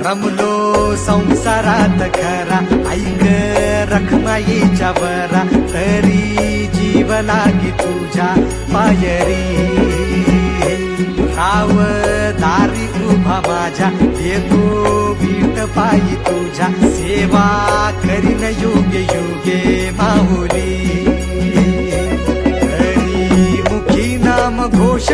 रमलो संसारात खरा, ऐक रखमाईच्या बरा, तरी जीव लागी तुझ्या पायरी. राव दारी उभा माझ्या, येतो बीट पायी तुझ्या, सेवा करीन युगे युगे माऊली. हरी मुखी नाम घोष